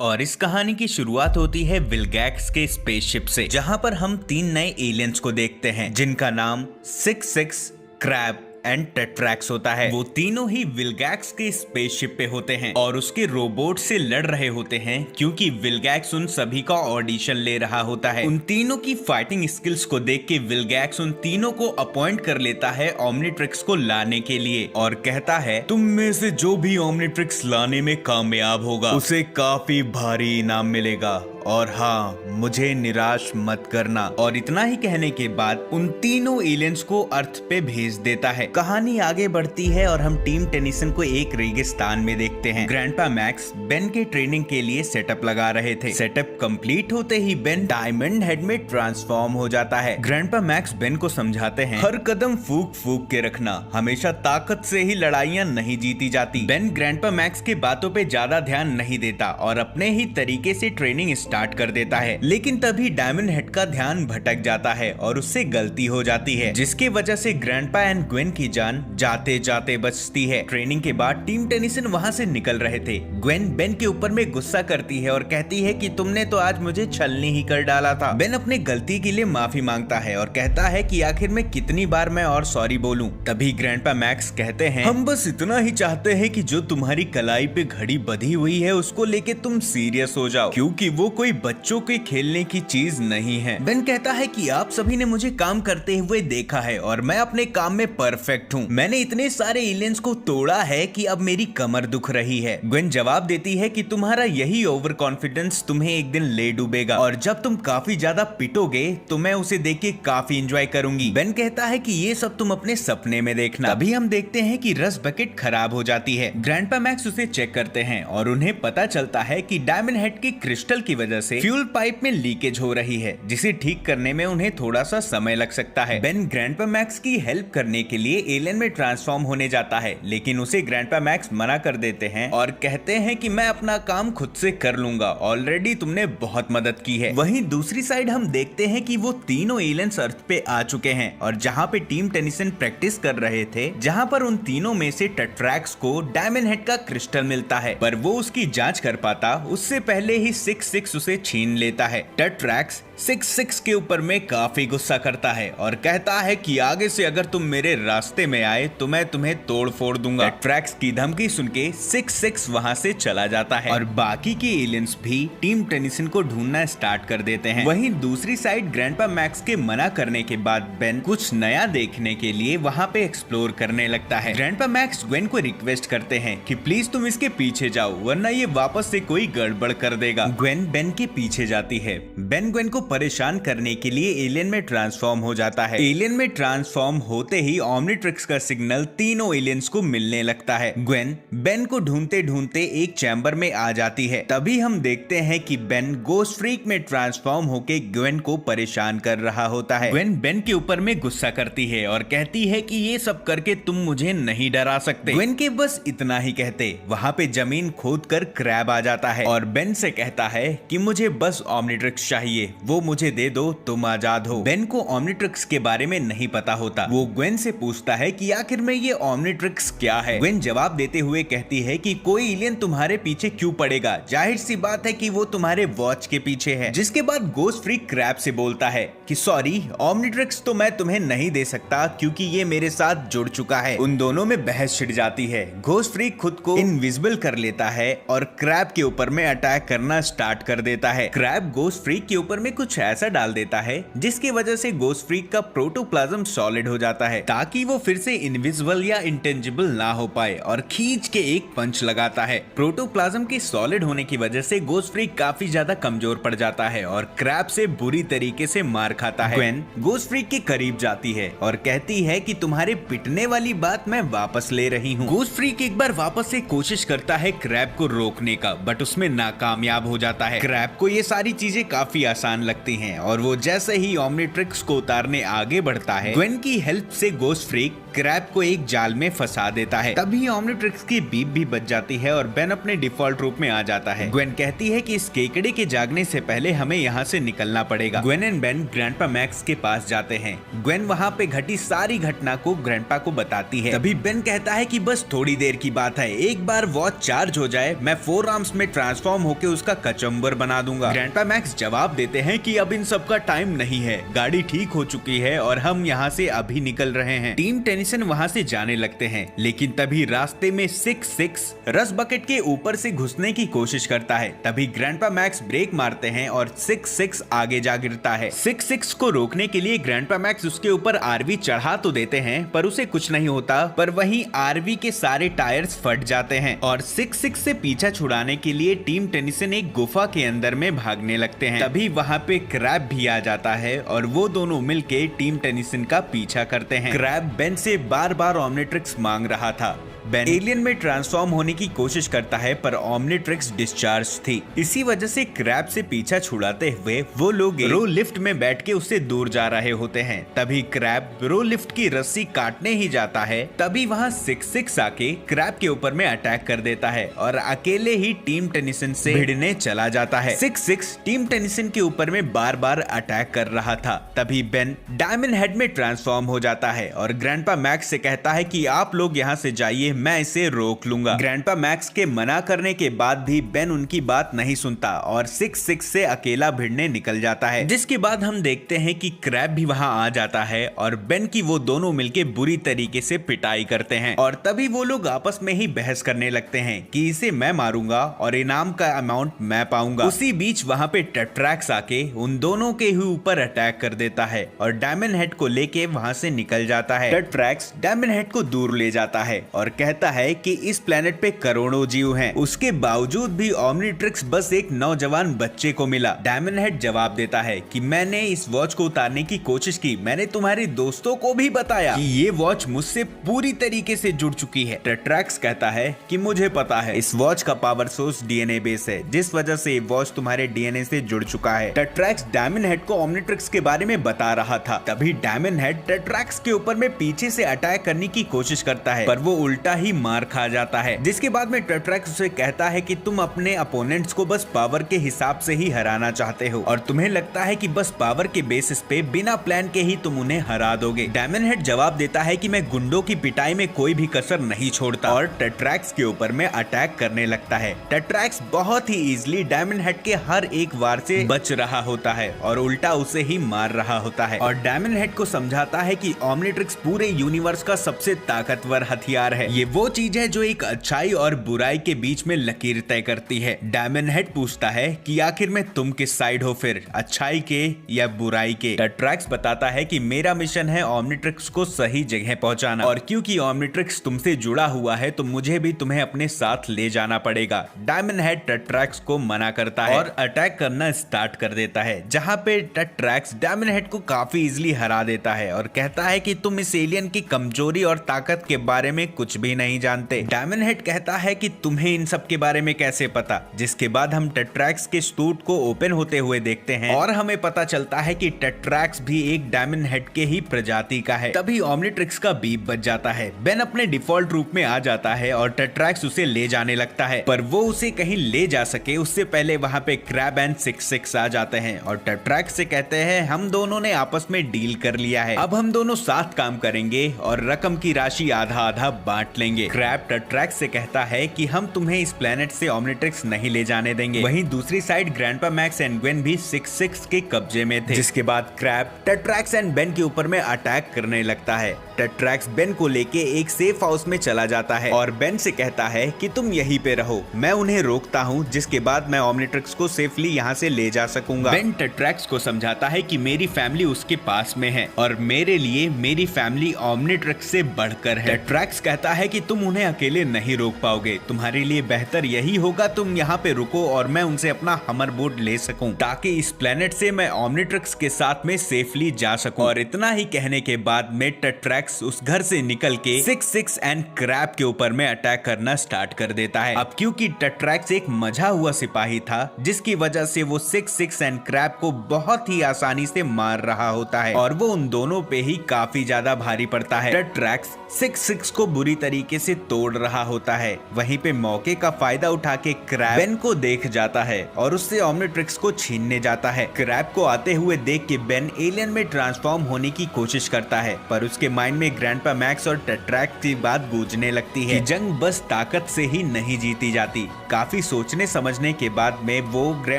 और इस कहानी की शुरुआत होती है विलगैक्स के स्पेसशिप से, जहां पर हम 3 नए एलियंस को देखते हैं जिनका नाम 66, क्रैब एंड टेट्रैक्स होता है। वो तीनों ही विलगैक्स के स्पेसशिप पे होते हैं और उसके रोबोट से लड़ रहे होते हैं क्योंकि विलगैक्स उन सभी का ऑडिशन ले रहा होता है। उन तीनों की फाइटिंग स्किल्स को देख के विलगैक्स उन तीनों को अपॉइंट कर लेता है ओमनिट्रिक्स को लाने के लिए और कहता है तुम में से जो भी ओमनिट्रिक्स लाने में कामयाब होगा उसे काफी भारी इनाम मिलेगा और हाँ, मुझे निराश मत करना। और इतना ही कहने के बाद उन तीनों एलियंस को अर्थ पे भेज देता है। कहानी आगे बढ़ती है और हम टीम टेनिसन को एक रेगिस्तान में देखते हैं। ग्रैंडपा मैक्स बेन के ट्रेनिंग के लिए सेटअप लगा रहे थे। सेटअप कंप्लीट होते ही बेन डायमंड हेड में ट्रांसफॉर्म हो जाता है। ग्रैंडपा मैक्स बेन को समझाते हैं हर कदम फूक फूक के रखना, हमेशा ताकत से ही लड़ाइयाँ नहीं जीती जाती। बेन ग्रैंडपा मैक्स के बातों पे ज्यादा ध्यान नहीं देता और अपने ही तरीके से ट्रेनिंग स्टार्ट कर देता है, लेकिन तभी डायमंड हेड का ध्यान भटक जाता है और उससे गलती हो जाती है, जिसके वजह से ग्रैंडपा एंड ग्वेन की जान जाते जाते बचती है। ट्रेनिंग के बाद टीम टेनिसन वहां से निकल रहे थे। ग्वेन बेन के ऊपर में गुस्सा करती है और कहती है कि तुमने तो आज मुझे छलनी ही कर डाला था। बेन अपने गलती के लिए माफी मांगता है और कहता है कि आखिर में कितनी बार मैं और सॉरी बोलूं। तभी ग्रैंडपा मैक्स कहते हैं हम बस इतना ही चाहते हैं कि जो तुम्हारी कलाई पे घड़ी बंधी हुई है उसको लेके तुम सीरियस हो जाओ, क्योंकि वो कोई बच्चों के खेलने की चीज नहीं है। बेन कहता है कि आप सभी ने मुझे काम करते हुए देखा है और मैं अपने काम में परफेक्ट हूँ। मैंने इतने सारे एलियंस को तोड़ा है कि अब मेरी कमर दुख रही है। ग्वेन जवाब देती है कि तुम्हारा यही ओवर कॉन्फिडेंस तुम्हें एक दिन ले डूबेगा और जब तुम काफी ज्यादा पिटोगे तो मैं उसे देख के काफी एंजॉय करूंगी। बेन कहता है कि ये सब तुम अपने सपने में देखना। अभी हम देखते हैं कि रस बकेट खराब हो जाती है। ग्रैंडपा मैक्स उसे चेक करते हैं और उन्हें पता चलता है कि डायमंड हेड के क्रिस्टल की वजह से फ्यूल पाइप में लीकेज हो रही है, जिसे ठीक करने में उन्हें थोड़ा सा समय लग सकता है। बेन ग्रैंडपा मैक्स की हेल्प करने के लिए एलियन में ट्रांसफॉर्म होने जाता है, लेकिन उसे ग्रैंडपा मैक्स मना कर देते हैं और कहते हैं कि मैं अपना काम खुद से कर लूंगा, ऑलरेडी तुमने बहुत मदद की है। वहीं दूसरी साइड हम देखते हैं कि वो तीनों एलियंस अर्थ पे आ चुके हैं और जहाँ पे टीम टेनिसन प्रैक्टिस कर रहे थे, जहाँ पर उन तीनों में से टेट्रैक्स को डायमंड हेड का क्रिस्टल मिलता है, पर वो उसकी जांच कर पाता उससे पहले ही 66 उसे छीन लेता है। टेट्रैक्स 66 के ऊपर में काफी गुस्सा करता है और कहता है कि आगे से अगर तुम मेरे रास्ते में आए तो मैं तुम्हें तोड़ फोड़ दूंगा। टेट्रैक्स की धमकी सुन के 66 वहां से चला जाता है और बाकी के एलियंस भी टीम टेनिसन को ढूंढना स्टार्ट कर देते हैं। वहीं दूसरी साइड ग्रैंडपा मैक्स के मना करने के बाद बेन कुछ नया देखने के लिए वहां पे एक्सप्लोर करने लगता है। ग्रैंडपा मैक्स ग्वेन को रिक्वेस्ट करते हैं कि प्लीज तुम इसके पीछे जाओ वरना ये वापस से कोई गड़बड़ कर देगा। ग्वेन बेन के पीछे जाती है। बेन ग्वेन को परेशान करने के लिए एलियन में ट्रांसफॉर्म हो जाता है। एलियन में ट्रांसफॉर्म होते ही ओमनिट्रिक्स का सिग्नल तीनों एलियंस को मिलने लगता है। ग्वेन बेन को ढूंढते ढूंढते एक चैम्बर में आ जाती है। तभी हम देखते हैं कि बेन गोस्ट फ्रीक में ट्रांसफॉर्म होके ग्वेन को परेशान कर रहा होता है। ग्वेन बेन के ऊपर में गुस्सा करती है और कहती है कि ये सब करके तुम मुझे नहीं डरा सकते। ग्वेन के बस इतना ही कहते वहां पे जमीन खोद कर क्रैब आ जाता है और बेन से कहता है कि मुझे बस ओमनिट्रिक्स चाहिए, वो मुझे दे दो, तुम आजाद हो। बेन को ओमनिट्रिक्स के बारे में नहीं पता होता। वो ग्वेन से पूछता है कि आखिर में ये ओमनिट्रिक्स क्या है। ग्वेन जवाब देते हुए कहती है कि कोई एलियन तुम्हारे पीछे क्यों पड़ेगा, जाहिर सी बात है कि वो तुम्हारे वॉच के पीछे है। जिसके बाद गोस्ट फ्रीक क्रैब से बोलता है कि सॉरी, ओमनिट्रिक्स तो मैं तुम्हें नहीं दे सकता क्योंकि ये मेरे साथ जुड़ चुका है। उन दोनों में बहस छिड़ जाती है। गोस्ट फ्रीक खुद को इनविजिबल कर लेता है और क्रैब के ऊपर में अटैक करना स्टार्ट कर देता है। क्रैब गोस्ट फ्रीक के ऊपर में कुछ ऐसा डाल देता है जिसकी वजह से गोस्ट फ्रीक का प्रोटोप्लाज्म सॉलिड हो जाता है ताकि वो फिर से इनविजिबल या इंटेंजिबल ना हो पाए और खींच के एक पंच लगाता है। प्रोटोप्लाज्म के सॉलिड होने की वजह से गोस्ट फ्रीक काफी ज्यादा कमजोर पड़ जाता है और क्रैब से बुरी तरीके से मार खाता है। ग्वेन गोस्ट फ्रीक के करीब जाती है और कहती है कि तुम्हारे पिटने वाली बात मैं वापस ले रही हूँ। गोस्ट फ्रीक एक बार वापस से कोशिश करता है क्रैब को रोकने का, बट उसमें नाकामयाब हो जाता है। क्रैब क्रैब को ये सारी चीजें काफी आसान लगती हैं और वो जैसे ही ओमनिट्रिक्स को उतारने आगे बढ़ता है, ग्वेन की हेल्प से गोस्ट फ्रीक क्रैब को एक जाल में फंसा देता है। तभी ओमनिट्रिक्स की बीप भी बज जाती है और बेन अपने डिफॉल्ट रूप में आ जाता है। ग्वेन कहती है कि इस केकड़े के जागने से पहले हमें यहाँ से निकलना पड़ेगा। Gwen and Ben grandpa max के पास जाते हैं। ग्वेन वहाँ पे घटी सारी घटना को ग्रैंडपा को बताती है। तभी बेन कहता है कि बस थोड़ी देर की बात है, एक बार वॉच चार्ज हो जाए मैं 4 आर्म्स में ट्रांसफॉर्म होकर उसका कचम्बर बना दूंगा। ग्रैंडपा मैक्स जवाब देते हैं कि अब इन सब का टाइम नहीं है, गाड़ी ठीक हो चुकी है और हम यहाँ से अभी निकल रहे हैं। टीम टेनिसन वहाँ से जाने लगते हैं, लेकिन तभी रास्ते में 6-6 रस बकेट के ऊपर से घुसने की कोशिश करता है। तभी ग्रैंडपा मैक्स ब्रेक मारते हैं और 6-6 आगे जा गिरता है। 6-6 को रोकने के लिए ग्रैंडपा मैक्स उसके ऊपर आरवी चढ़ा तो देते हैं पर उसे कुछ नहीं होता, पर वहीं आरवी के सारे टायर्स फट जाते हैं और 6-6 से पीछा छुड़ाने के लिए टीम टेनिसन एक गुफा के अंदर में भागने लगते हैं। तभी वहाँ पे क्रैब भी आ जाता है और वो दोनों मिलके टीम टेनिसन का पीछा करते हैं। क्रैब बेन से बार बार ओमनिट्रिक्स मांग रहा था। बेन एलियन में ट्रांसफॉर्म होने की कोशिश करता है पर ओमनिट्रिक्स डिस्चार्ज थी। इसी वजह से क्रैब से पीछा छुड़ाते हुए वो लोग रो लिफ्ट में बैठ के उससे दूर जा रहे होते हैं। तभी क्रैब रो लिफ्ट की रस्सी काटने ही जाता है, तभी वहाँ 6-6 आके क्रैब के ऊपर में अटैक कर देता है और अकेले ही टीम टेनिसन से भिड़ने चला जाता है। 6-6 टीम टेनिसन के ऊपर में बार बार अटैक कर रहा था। तभी बेन डायमंड हेड में ट्रांसफॉर्म हो जाता है और ग्रैंडपा मैक्स से कहता है कि आप लोग यहाँ से जाइए, मैं इसे रोक लूंगा। ग्रैंडपा मैक्स के मना करने के बाद भी बेन उनकी बात नहीं सुनता और 6-6 से अकेला भिड़ने निकल जाता है। जिसके बाद हम देखते हैं कि क्रैब भी वहां आ जाता है और बेन की वो दोनों मिलके बुरी तरीके से पिटाई करते हैं और तभी वो लोग आपस में ही बहस करने लगते हैं कि इसे मैं मारूंगा और इनाम का अमाउंट मैं पाऊंगा। उसी बीच वहां पे टेट्रैक्स आके उन दोनों के ही ऊपर अटैक कर देता है और डायमंड हेड को लेके वहां से निकल जाता है। टेट्रैक्स डायमंड हेड को दूर ले जाता है और कहता है कि इस प्लेनेट पे करोड़ों जीव हैं, उसके बावजूद भी ओमनिट्रिक्स बस एक नौजवान बच्चे को मिला। डायमंड हेड जवाब देता है कि मैंने इस वॉच को उतारने की कोशिश की, मैंने तुम्हारे दोस्तों को भी बताया कि ये वॉच मुझसे पूरी तरीके से जुड़ चुकी है। टेट्रैक्स कहता है कि मुझे पता है, इस वॉच का पावर सोर्स डीएनए बेस है, जिस वजह से ये वॉच तुम्हारे डीएनए से जुड़ चुका है। टेट्रैक्स डायमंड हेड को ओमनिट्रिक्स के बारे में बता रहा था। तभी डायमंड हेड टेट्रैक्स के ऊपर में पीछे से अटैक करने की कोशिश करता है पर वो उल्टा ही मार खा जाता है। जिसके बाद में टेट्रैक्स उसे कहता है कि तुम अपने अपोनेंट्स को बस पावर के हिसाब से ही हराना चाहते हो और तुम्हें लगता है कि बस पावर के बेसिस पे बिना प्लान के ही तुम उन्हें हरा दोगे। डायमंड हेड जवाब देता है कि मैं गुंडों की पिटाई में कोई भी कसर नहीं छोड़ता और टेट्रैक्स के ऊपर में अटैक करने लगता है। टेट्रैक्स बहुत ही इजीली डायमंड हेड के हर एक वार से बच रहा होता है और उल्टा उसे ही मार रहा होता है और डायमंड हेड को समझाता है कि ओमनिट्रिक्स पूरे यूनिवर्स का सबसे ताकतवर हथियार है। ये वो चीज है जो एक अच्छाई और बुराई के बीच में लकीर तय करती है। डायमंड हेड पूछता है कि आखिर में तुम किस साइड हो, फिर अच्छाई के या बुराई के। टेट्रैक्स बताता है कि मेरा मिशन है ओमनिट्रिक्स को सही जगह पहुंचाना और क्योंकि ओमनिट्रिक्स तुमसे जुड़ा हुआ है तो मुझे भी तुम्हें अपने साथ ले जाना पड़ेगा। डायमंड हेड टेट्रैक्स को मना करता है और अटैक करना स्टार्ट कर देता है, जहां पे टेट्रैक्स डायमंड हेड को काफी इजीली हरा देता है और कहता है कि तुम इस एलियन की कमजोरी और ताकत के बारे में कुछ भी नहीं जानते। डायमंड हेड कहता है कि तुम्हें इन सब के बारे में कैसे पता। जिसके बाद हम टेट्रैक्स के सूट को ओपन होते हुए देखते हैं और हमें पता चलता है कि टेट्रैक्स भी एक डायमंड हेड के ही प्रजाति का है। तभी ओमनिट्रिक्स का बीप बज जाता है। बेन अपने डिफॉल्ट रूप में आ जाता है और टेट्रैक्स उसे ले जाने लगता है, पर वो उसे कहीं ले जा सके उससे पहले वहाँ पे क्रैब एंड 6-6 आ जाते हैं और टेट्रैक्स से कहते हैं हम दोनों ने आपस में डील कर लिया है, अब हम दोनों साथ काम करेंगे और रकम की राशि आधा आधा बांट लेंगे। क्रैब टेट्रैक्स से कहता है कि हम तुम्हें इस प्लेनेट से ओमनिट्रिक्स नहीं ले जाने देंगे। वहीं दूसरी side grandpa max and Gwen भी 6-6 के कब्जे में थे। जिसके बाद क्रैब टेट्रैक्स एंड बेन के ऊपर में अटैक करने लगता है। टेट्रैक्स बेन को लेके एक सेफ हाउस में चला जाता है और बेन से कहता है कि तुम यहीं पे रहो, मैं उन्हें रोकता हूँ, जिसके बाद मैं ओमनिट्रिक्स को सेफली यहाँ से ले जा सकूंगा। बेन टेट्रैक्स को समझाता है कि मेरी फैमिली उसके पास में है और मेरे लिए मेरी फैमिली ओमनिट्रिक्स से बढ़कर है। टेट्रैक्स कहता है कि तुम उन्हें अकेले नहीं रोक पाओगे, तुम्हारे लिए बेहतर यही होगा तुम यहाँ पे रुको और मैं उनसे अपना हमर बोट ले सकूं, ताकि इस प्लेनेट से मैं ओमनिट्रिक्स के साथ में सेफली जा सकूं। और इतना ही कहने के बाद में टेट्रैक्स टेट्रैक्स उस घर से निकल के 66 एंड क्रैब के ऊपर में अटैक करना स्टार्ट कर देता है। अब क्योंकि टेट्रैक्स एक मजा हुआ सिपाही था, जिसकी वजह से वो 66 एंड क्रैब को बहुत ही आसानी से मार रहा होता है और वो उन दोनों पे ही काफी ज्यादा भारी पड़ता है। टेट्रैक्स 66 को बुरी तरीके से तोड़ रहा होता है। वहीं पे मौके का फायदा उठा के क्रैब बेन को देख जाता है और उससे ओमनिट्रिक्स को छीनने जाता है। क्रैब को आते हुए देख के बेन एलियन में ट्रांसफॉर्म होने की कोशिश करता है, पर उसके माइंड में ग्रैंडपा मैक्स और टेट्रैक्स की बात गूंजने लगती है कि जंग बस ताकत से ही नहीं जीती जाती। काफी सोचने समझने के बाद में वो ग्रे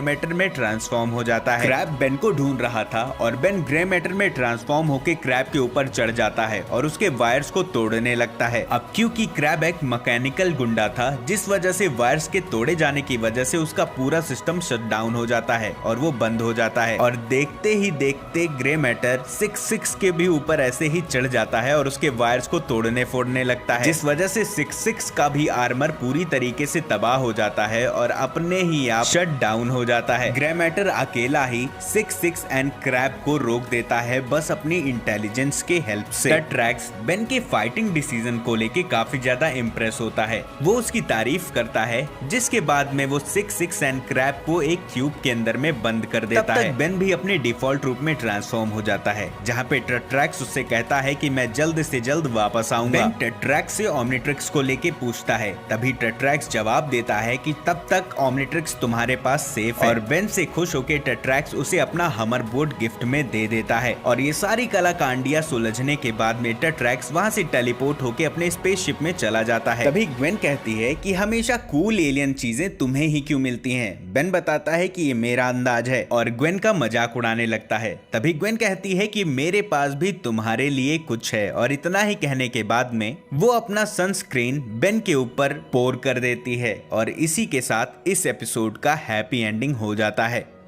मैटर में ट्रांसफॉर्म हो जाता है। क्रैब बेन को ढूंढ रहा था और बेन ग्रे मैटर में ट्रांसफॉर्म होकर क्रैब के ऊपर चढ़ जाता है और उसके वायर्स को तोड़ने लगता है। अब क्योंकि क्रैब एक मैकेनिकल गुंडा था, जिस वजह से वायर्स के तोड़े जाने की वजह से उसका पूरा सिस्टम शट डाउन हो जाता है और वो बंद हो जाता है और देखते ही देखते ग्रे मैटर 66 के भी ऊपर ऐसे ही चढ़ जाता है और उसके वायर्स को तोड़ने फोड़ने लगता है, जिस वजह से 66 का भी आर्मर पूरी तरीके से तबाह हो जाता है और अपने ही आप शट डाउन हो जाता है। ग्रे मैटर अकेला ही 66 एंड क्रैब को रोक देता है, बस अपनी इंटेलिजेंस के हेल्प से। टेट्रैक्स बेन के फाइटिंग डिसीजन को लेके काफी ज्यादा इम्प्रेस होता है। वो उसकी तारीफ करता है, जिसके बाद में वो 66 एंड क्रैब को एक ट्यूब के अंदर में बंद कर देता है। बेन भी अपने डिफॉल्ट रूप में ट्रांसफॉर्म हो जाता है, जहाँ पे टेट्रैक्स उससे कहता है कि मैं जल्द से जल्द वापस आऊंगा। बेन टेट्रैक्स से ओमनिट्रिक्स को लेके पूछता है, तभी टेट्रैक्स जवाब देता है कि तब तक ओमनिट्रिक्स तुम्हारे पास सेफ है और बेन से खुश होकर टेट्रैक्स उसे अपना हमर बोट गिफ्ट में दे देता है। और ये सारी कलाकांडियां सुलझने के बाद में टेट्रैक्स वहां से टेलीपोर्ट होकर अपने स्पेसशिप में चला जाता है। तभी ग्वेन कहती है कि हमेशा कूल एलियन चीजें तुम्हें ही क्यों मिलती हैं। बेन बताता है कि ये मेरा अंदाज है और ग्वेन का मजाक उड़ाने लगता है। तभी ग्वेन कहती है कि मेरे पास भी तुम्हारे लिए कुछ है, और इतना ही कहने के बाद में वो अपना सनस्क्रीन बेन के ऊपर पोर कर देती है और इसी के साथ इस एपिसोड का हैप्पी एंडिंग हो जाता है।